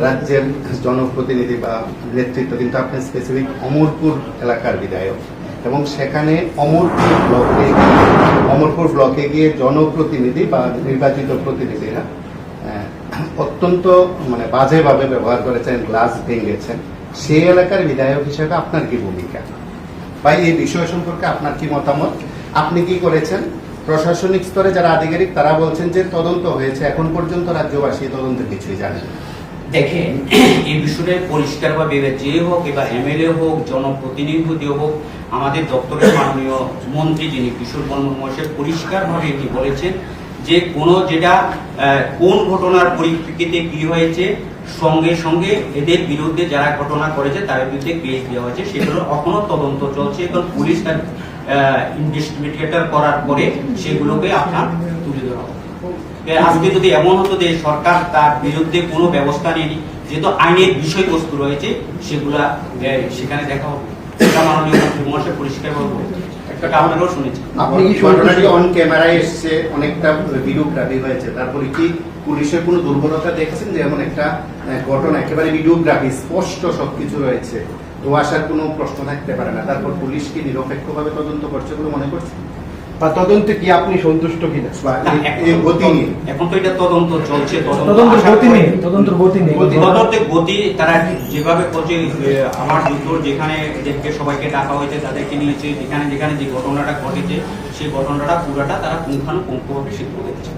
রাজ্যের জনপ্রতিনিধি বা নেতৃত্ব, কিন্তু আপনি স্পেসিফিক অমরপুর এলাকার বিধায়ক, এবং সেখানে অমরপুর ব্লকে গিয়ে জনপ্রতিনিধি বা নির্বাচিত প্রতিনিধিরা অত্যন্ত বাজেভাবে ব্যবহার করেছেন, গ্লাস ভেঙেছেন। সেই এলাকার বিধায়ক হিসেবে আপনার কি ভূমিকা বা এই বিষয় সম্পর্কে আপনার কি মতামত? আপনি কি করেছেন? প্রশাসনিক স্তরে যারা আধিকারিক তারা বলছেন যে তদন্ত হয়েছে, এখন পর্যন্ত রাজ্যবাসী তদন্ত কিছুই জানেন। দেখেন, এই বিষয়ে পরিষ্কারভাবে যে হোক, এবার এমএলএ হোক, জনপ্রতিনিধি হোক, আমাদের দপ্তরের মাননীয় মন্ত্রী যিনি কিশোর বর্মন মহাশয় পরিষ্কারভাবে এটি বলেছেন যে কোন ঘটনার পরিপ্রেক্ষিতে কি হয়েছে, সঙ্গে সঙ্গে এদের বিরুদ্ধে যারা ঘটনা করেছে তার বিরুদ্ধে কেস দেওয়া হয়েছে, সেগুলো এখনো তদন্ত চলছে এবং পুলিশ তার ইনভেস্টিগেটর করার পরে সেগুলোকে আপনার তুলে ধরা হবে। আজকে যদি এমন হতো যে সরকার তার বিরুদ্ধে কোনো ব্যবস্থা নেয়নি, যেহেতু আইনের বিষয়বস্তু রয়েছে সেগুলা সেখানে দেখা হবে। মাননীয় মন্ত্রী মহাশয় পরিষ্কারভাবে একটা আপনারাও শুনেছেন। আপনি কি ঘটনাটি অন ক্যামেরায় এসছে, অনেকটা ভিডিওগ্রাফি হয়েছে, তারপরে কি পুলিশের কোনো দুর্বলতা দেখছেন যে এমন একটা ঘটনা একেবারে ভিডিওগ্রাফি স্পষ্ট সবকিছু রয়েছে, তো আসার কোনো প্রশ্ন থাকতে পারে না, তারপর পুলিশ কি নিরপেক্ষভাবে তদন্ত করছে বলে মনে করছেন? বা তদন্তে কি আপনি সন্তুষ্ট কিনা? এখন তো এটা তদন্ত চলছে, তদন্তের গতি তারা যেভাবে করছে, আমার যুদ্ধর যেখানে সবাইকে ডাকা হয়েছে তাদেরকে নিয়েছে, যেখানে যেখানে যে ঘটনাটা ঘটেছে সেই ঘটনাটা পুরাটা তারা পুঙ্খানুপুঙ্খভাবে সিদ্ধ করেছে।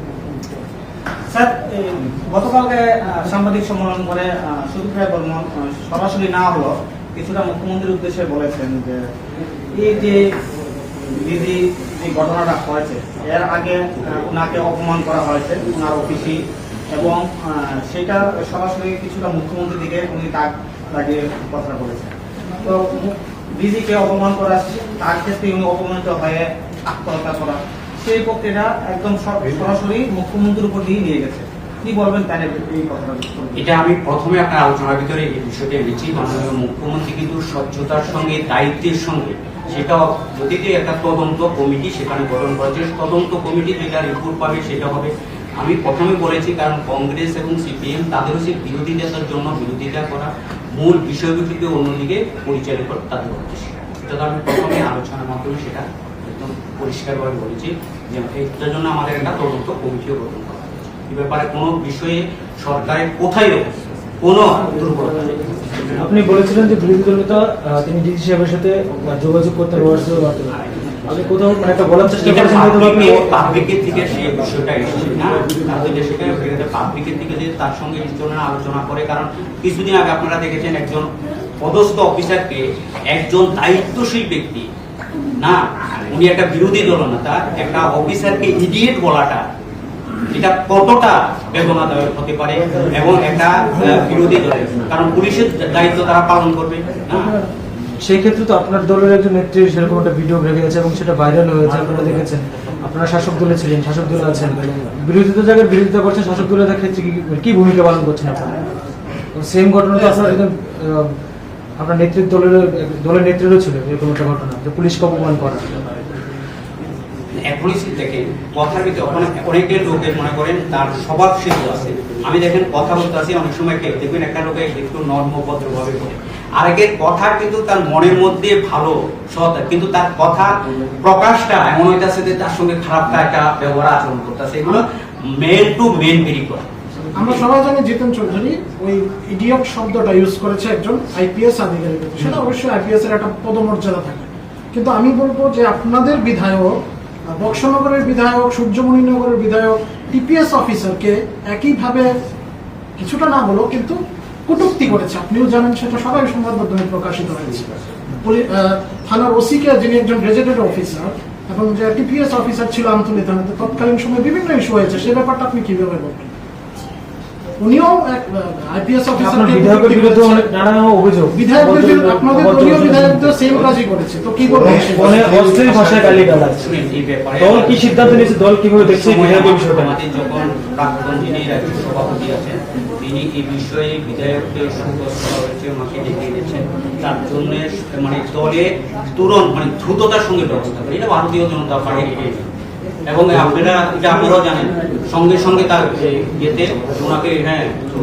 স্যার, গতকালকে সাংবাদিক সম্মেলন করে সুদীপ রায় বর্মন সরাসরি না হলো কিছুটা মুখ্যমন্ত্রীর উদ্দেশ্যে বলেছেন যে এই যে দিদি যে ঘটনাটা হয়েছে এর আগে ওনাকে অপমান করা হয়েছে ওনার অফিসে, এবং সেটা সরাসরি কিছুটা মুখ্যমন্ত্রীর দিকে উনি তাক লাগিয়ে কথাটা বলেছেন। তো দিদিকে অপমান করা, তার ক্ষেত্রে উনি অপমানিত হয়ে আত্মহত্যা করা, সেই প্রক্রিয়াটা একদম সরাসরি মুখ্যমন্ত্রীর উপর দিয়ে নিয়ে গেছে। কি বলবেন তাই এই কথাটা? এটা আমি প্রথমে আপনার আলোচনার ভিতরে এই বিষয়টা এনেছি। মাননীয় মুখ্যমন্ত্রী কিন্তু স্বচ্ছতার সঙ্গে, দায়িত্বের সঙ্গে, সেটা যদি একটা তদন্ত কমিটি সেখানে গঠন করেছে, তদন্ত কমিটি যেটা রিপোর্ট পাবে সেটা হবে। আমি প্রথমে বলেছি, কারণ কংগ্রেস এবং সিপিএম তাদেরও সে বিরোধিতার জন্য বিরোধিতা করা, মূল বিষয়গুলিকে অন্যদিকে পরিচালিত তাদের উদ্দেশ্য। এটা আমি প্রথমে আলোচনার মাধ্যমে সেটা একদম পরিষ্কারভাবে বলেছি যে এটার জন্য আমাদের একটা তদন্ত কমিটিও গঠন করা হয়েছে। এ ব্যাপারে কোনো বিষয়ে সরকারের কোথায় কোনো দুর্বলতা নেই। আপনি বলেছিলেন যে বিরোধী দলনেতা তিনি ডিসি সাহেবের সাথে যোগাযোগ করতে আপনি কোথাও একটা বলার চেষ্টা করেছেন পাবলিকের থেকে সেই বিষয়টা এসেছে না, তাহলে সেখানে পাবলিকের থেকে যে তার সঙ্গে আলোচনা করে। কারণ কিছুদিন আগে আপনারা দেখেছেন একজন পদস্থ অফিসারকে একজন দায়িত্বশীল ব্যক্তি না, উনি একটা বিরোধী দলনেতা, একটা অফিসারকে ইডিয়েট বলাটা এটা কতটা বেদনাদায়ক হতে পারে, এবং একটা বিরোধী দলের, কারণ পুলিশের দায়িত্ব তারা পালন করবে না। সেই ক্ষেত্রে তো আপনার দলের একজন নেত্রী সেরকম একটা ভিডিও ভেঙে গেছে এবং সেটা ভাইরাল হয়েছে, আপনারা দেখেছেন। আপনারা শাসক দলে ছিলেন, শাসক দলে আছেন, বিরোধিতা জায়গায় বিরোধিতা করছেন, শাসক দলের ক্ষেত্রে কি ভূমিকা পালন করছেন আপনারা? সেম ঘটনা তো আপনার একদম আপনার নেতৃত্ব দলের নেতৃত্ব ছিল এরকম একটা ঘটনা, যে পুলিশকে অপমান করা। এখনই দেখেন কথার ভিতরে অনেকের লোকের মনে করেন তার স্বভাব সিদ্ধ আছে। আমি দেখেন কথা বলতে আসি, অনেক সময় দেখবেন একটা লোকে একটু নর্মভদ্র ভাবে বলে, আরেকের কথা কিন্তু তার মনের মধ্যে ভালো সৎ, কিন্তু তার কথা প্রকাশটা এমন হইতেছে যে তার সঙ্গে খারাপ একটা ব্যবহার আচরণ করতেছে। এগুলো মেন টু মেন ভেরি করে। আমরা সবাই জানি জিতেন চৌধুরী ওই ইডিয়ট শব্দটা ইউজ করেছে একজন আইপিএস আধিকারিক, সেটা অবশ্যই আইপিএস এর একটা পদমর্যাদা থাকে, কিন্তু আমি বলবো যে আপনাদের বিধায়ক, বক্সনগরের বিধায়ক, সূর্যমণিনগরের বিধায়ক, টিপিএস অফিসারকে একইভাবে কিছুটা না বলো কিন্তু কটূক্তি করেছে, আপনিও জানেন, সেটা সবাই সংবাদ মাধ্যমে প্রকাশিত হয়েছে। থানার ওসিকে, যিনি একজন গেজেটেড অফিসার এবং যে টিপিএস অফিসার ছিল আমতলী থানাতে, তৎকালীন সময় বিভিন্ন ইস্যু হয়েছে, সে ব্যাপারটা আপনি কিভাবে বলবেন? উনিও আইপিএস অফিসার, বিধায়কের বিরুদ্ধে নানা অভিযোগ, বিধায়কের বিরুদ্ধে আপনাদের দলীয় বিধায়কদের সেম কাজই করেছে, তো কি বলবেন? অশ্লীল ভাষায় গালিগালাজ, দল কি সিদ্ধান্ত নিয়েছে, দল কিভাবে দেখছে বিধায়কের বিষয়টা? আমাদের যখন প্রাক্তন যিনি রাজ্য সভাপতি আছেন তিনি এই বিষয়ে বিধায়কদের সুব্যস্ত হয়েছে, ওনাকে ডেকে এনেছেন, তার জন্য দলে তুরন্ত দ্রুততার সঙ্গে ব্যবস্থা করে। এটা ভারতীয় জনতা পার্টি এবং আপনারা এটা আপনারাও জানেন সঙ্গে সঙ্গে তার ইয়েতে ওনাকে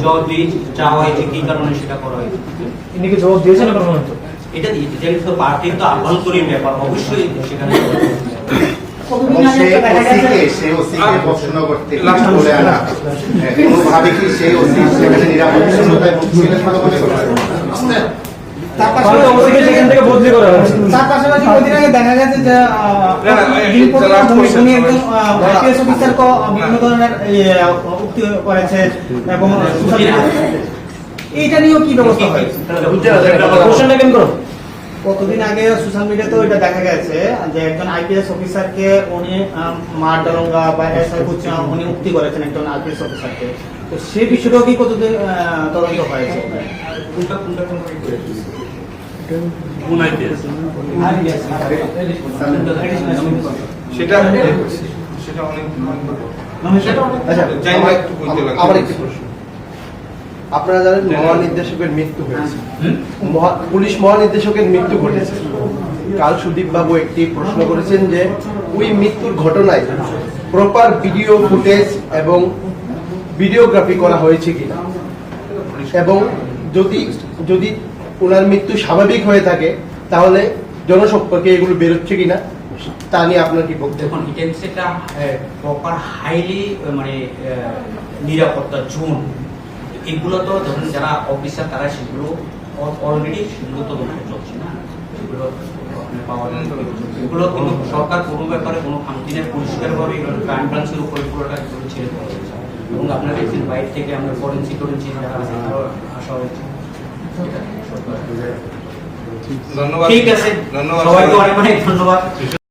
জবাব দিয়ে চাওয়া হয়েছে কি কারণে সেটা করা হয়েছে। ইনি কি জবাব দিয়েছেন এখন পর্যন্ত? এটা পার্টির তো আভ্যন্তরীণ ব্যাপার, অবশ্যই সেখানে এবং সেই ওসিকে প্রশ্ন করতে কিছু বলে আনা কোনোভাবে কি সেই ওসি সেখানে নিরাপত্তায় ছিলেন বলে মনে করেন? তার তাহলে ওসিকে সেখান থেকে বদলি করা হয়েছে। তার পাশাপাশি কদিন আগে দেখা গেছে যে উনি একজন আইপিএস অফিসারকে বিভিন্ন ধরনের উক্তি করেছে এবং এইটা নিয়েও কি ব্যবস্থা হয়েছে? কোশ্চেনটা কেন করো? কতদিন আগে সোশ্যাল মিডিয়াতেও এটা দেখা গেছে যে একজন আইপিএস অফিসারকে উনি মারডালঙ্গা বা এসআই উনি উক্তি করেছেন একজন আইপিএস অফিসারকে। তো সেই বিষয়টাও কি কতদিন তদন্ত হয়েছে? সেটা আমার একটি প্রশ্ন, আপনারা জানেন মহানির্দেশকের মৃত্যু হয়েছে, পুলিশ মহানির্দেশকের মৃত্যু ঘটেছে। কাল সুদীপ বাবু একটি প্রশ্ন করেছেন যে ওই মৃত্যুর ঘটনায় প্রপার ভিডিও ফুটেজ এবং ভিডিওগ্রাফি করা হয়েছে কিনা, এবং যদি যদি ওনার মৃত্যু স্বাভাবিক হয়ে থাকে তাহলে জনসম্পর্কে এগুলো বেরোচ্ছে কিনা তা নিয়ে আপনার কি বক্তব্য? দেখুন, এটা হচ্ছে একটা প্রপার হাইলি মানে নিরাপত্তা জোন। এগুলো তো ধরুন যারা অফিসার তারা সেগুলো অলরেডি সেগুলো তো চলছে না, সেগুলো পাওয়া যায়। এগুলো কিন্তু সরকার কোনো ব্যাপারে কোনো খামতিনে পরিষ্কারভাবে ক্রাইম ব্রাঞ্চের উপরে পুরোটা ছেড়ে দেওয়া হয়েছে। এবং আপনারা দেখছেন বাইরে থেকে আমরা ফরেন্সিক যারা আছে তারাও আসা হয়েছে। ধন্যবাদ। ঠিক আছে, ধন্যবাদ সবাইকে অনেক অনেক ধন্যবাদ।